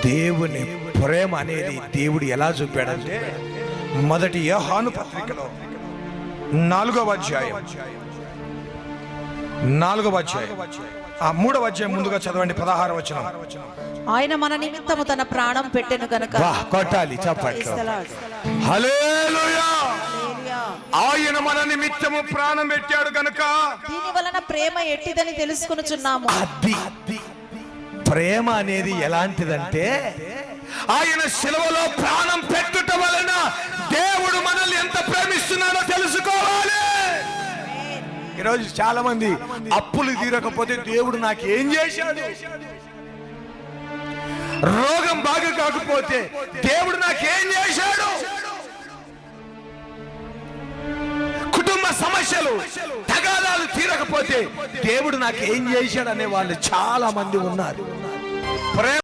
దేవుని ప్రేమ అనేది దేవుడు ఎలా చూపాడంటే, మొదటి యోహాను పత్రికలో 4వ అధ్యాయం 3వ అధ్యాయం ముందుగా చదవండి. 16వ వచనం. ఆయన మన నిమిత్తము తన ప్రాణం పెట్టెను గనుక. కొట్టాలి చప్పట్లు. హల్లెలూయా. ఆయన మన నిమిత్తము ప్రాణం పెట్టాడు గనుక దీని వలన ప్రేమ ఎట్టిదని తెలుసుకొనుచున్నాము. అది ప్రేమ అనేది ఎలాంటిదంటే, ఆయన శిలువలో ప్రాణం పెట్టుట వలన దేవుడు మనల్ని ఎంత ప్రేమిస్తున్నాడో తెలుసుకోవాలి. ఈరోజు చాలా మంది అప్పులు తీరకపోతే దేవుడు నాకేం చేశాడు, రోగం బాగా కాకపోతే దేవుడు నాకేం చేశాడు, కుటుంబ సమస్యలు తగాదాలు తీరకపోతే దేవుడు నాకేం చేశాడు అనే వాళ్ళు చాలా మంది ఉన్నారు.